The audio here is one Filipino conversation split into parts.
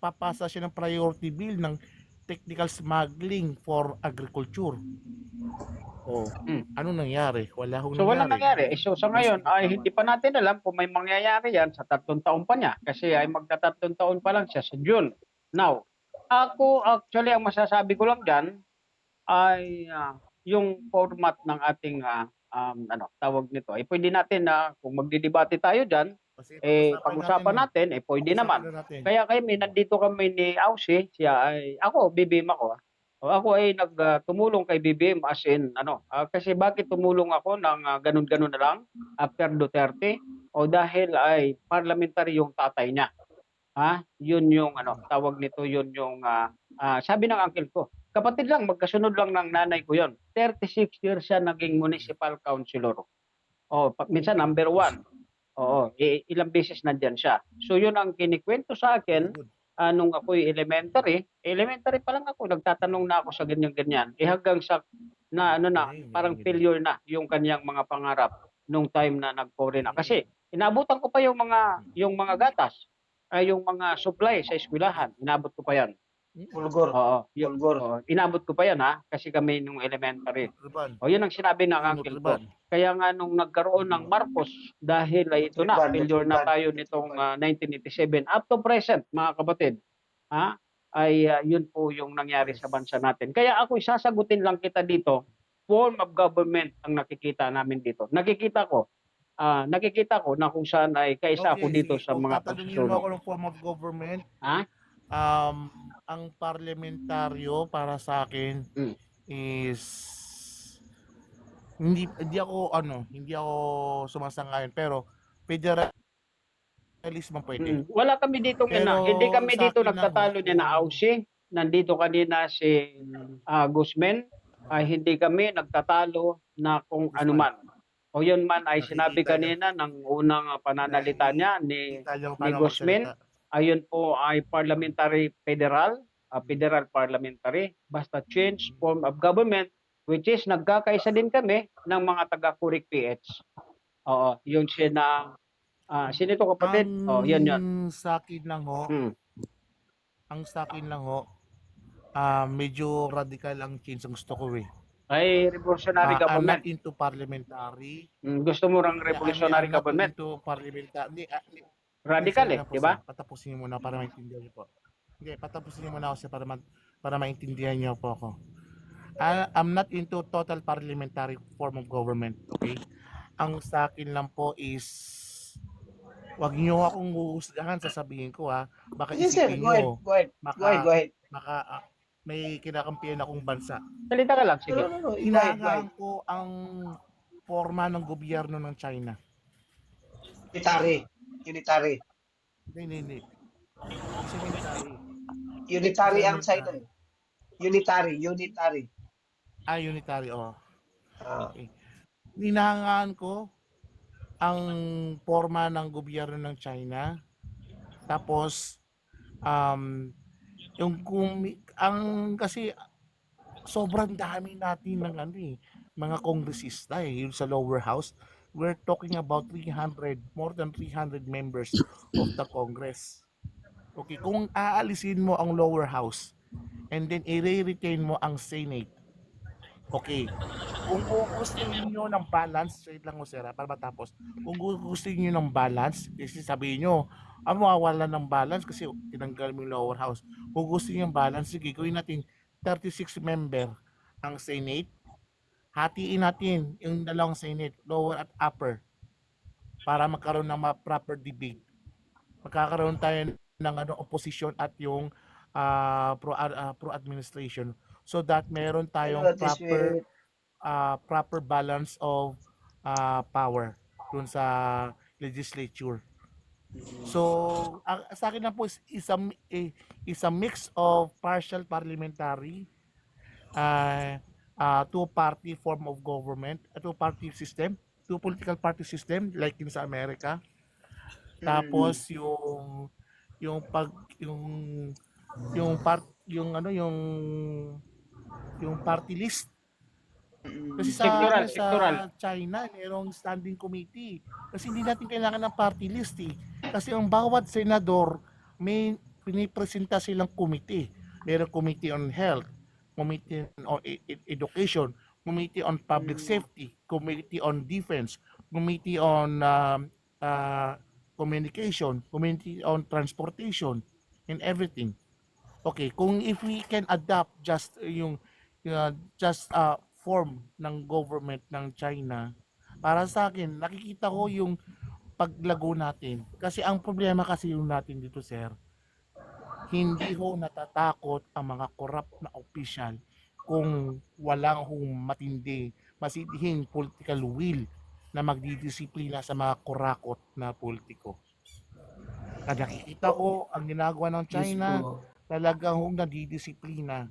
nagpapasa siya ng priority bill ng technical smuggling for agriculture. Oh, Hmm. anong nangyari? Wala hong So walang nangyari. nangyari. So sa Yung ngayon ay sinatawan. hindi pa natin alam kung may mangyayari yan sa 3 taon pa niya kasi ay magta-3 taon pa lang siya sa June. Now, ako actually ang masasabi ko lang diyan ay yung format ng ating ano tawag nito ay pwede natin na kung magdedebate tayo diyan Kasi pag-usapan natin, pag-usapan natin pwede pag-usapan naman. na natin. Kaya nandito kami ni Aussie, siya ay ako BBM ako. O ako ay tumulong kay BBM as in ano, kasi bakit tumulong ako ng ganun-ganun na lang after Duterte o dahil ay parliamentary yung tatay niya. Yun yung ano, tawag nito, yun yung sabi ng uncle ko. Kapatid lang, magkasunod lang ng nanay ko yon. 36 years siya naging municipal councilor. Minsan number 1. Oo, ilang beses nandiyan siya. So yun ang kinikwento sa Very akin good. nung ako'y elementary pa lang ako, nagtatanong na ako sa ganyan-ganyan. Hanggang sa na ano na, Galing, parang galing, galing. failure na yung kanyang mga pangarap nung time na nag-foreign na. Kasi inabutan ko pa yung mga gatas, yung mga supply sa eskwelahan, inabot ko pa 'yan. Pulgor. Oo, Pulgor. inabot ko pa 'yan kasi kami nung elementary. Nutriban. Yun ang sinabi ng Yung uncle ko. Nutriban. Kaya nga nung nagkaroon ng Marcos, dahil ay ito na, failure na tayo nitong 1987 up to present, mga kapatid, yun po yung nangyari sa bansa natin. Kaya ako isasagutin lang kita dito, form of government ang nakikita namin dito. Nakikita ko na kung saan ay kaisa ako Okay, dito sige. sa Kung mga tatanungin mo ako pagsusulong. ng form of government, Ha? ang parlamentaryo para sa akin Mm. is hindi ako sumasang-ayon, pero federalism pwede. Wala kami dito Pero hindi kami sa dito akin lang ho, nagtatalo ni na kung Aussie. Nandito kanina si Guzman, ay hindi kami nagtatalo na kung ano Guzman, man. O yun man ay sinabi nakikita niyo, kanina ng unang pananalita niya nakikita niyo ni paano magsalita. Guzman, ayun po ay parliamentary federal, federal parliamentary, basta change form of government, which is nagkakaisa din kami ng mga taga-Kurik PH. Oo, yung sino ito kapatid? Yan yan. Sa akin lang ho, Hmm. ang sa akin lang ho, medyo radical ang change ang gusto ko eh. Ay revolutionary I'm not government. into parliamentary. Gusto mo ng Yeah, revolutionary I'm not government? into parliamentary. Radical Sorry lang po di sir, ba? patapusin niyo muna para maintindihan niyo po. Hindi, patapusin niyo muna ako sir para maintindihan niyo po ako. I'm not into total parliamentary form of government, okay? Ang sa akin lang po is wag niyo akong huhusgahan, sasabihin ko baka Yes, sir. isipin Go ahead. niyo Go ahead. Go ahead. Go ahead. baka may kinakampihan akong bansa. Salita ka lang, No, sige. no, no, no. Go ahead. Go ahead. Inaangahan ko ang forma ng gobyerno ng China. Unitary. Unitary. Hindi. Kasi military. Unitary ang Military. site. Unitary. Unitary. Unitary, Ah. Okay. Inaangahan ko ang forma ng gobyerno ng China. Tapos, kasi sobrang dami natin ng mga kongresista yung sa lower house. We're talking about more than 300 members of the Congress. Okay, kung aalisin mo ang lower house and then i-retain mo ang Senate, okay. Kung gusto niyo ng balance, straight lang ko sir para matapos. Kung gusto niyo ng balance, kasi sabihin niyo, mawawala ng balance kasi tinanggal mo yung lower house. Kung gusto niyo ng balance, sige, gawin natin 36 member ang Senate. Hatiin natin yung dalawang Senate, lower at upper, para magkaroon ng proper debate. Magkakaroon tayo ng opposition at yung pro-administration, so that meron tayong proper balance of power dun sa legislature. So, sa akin na po is a mix of partial parliamentary, two-party form of government, two-party system, two political party system like in sa Amerika. Tapos yung pag yung party list. Kasi Sectoral. China, mayroong standing committee. Kasi hindi natin kailangan ng party list eh. Kasi ang bawat senador may pinipresenta silang committee. Merong committee on health, committee on education, committee on public safety, committee on defense, committee on communication, committee on transportation, and everything. Okay, kung if we can adapt just just form ng government ng China, para sa akin, nakikita ko yung paglago natin. Kasi ang problema kasi yung natin dito, sir, hindi ho natatakot ang mga corrupt na opisyal kung walang matindi, masidhing political will na magdidisiplina sa mga kurakot na politiko. Kada nakikita ko ang ginagawa ng China, talagang nadidisiplina.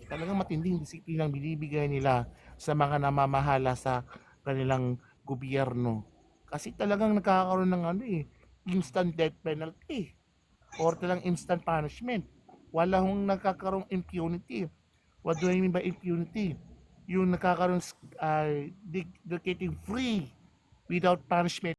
Talagang matinding disiplina ang binibigay nila sa mga namamahala sa kanilang gobyerno. Kasi talagang nagkakaroon ng instant death penalty or talagang instant punishment. Wala nagkakaroong impunity. What do I mean by impunity? Yung nagkakaroon they're getting free without punishment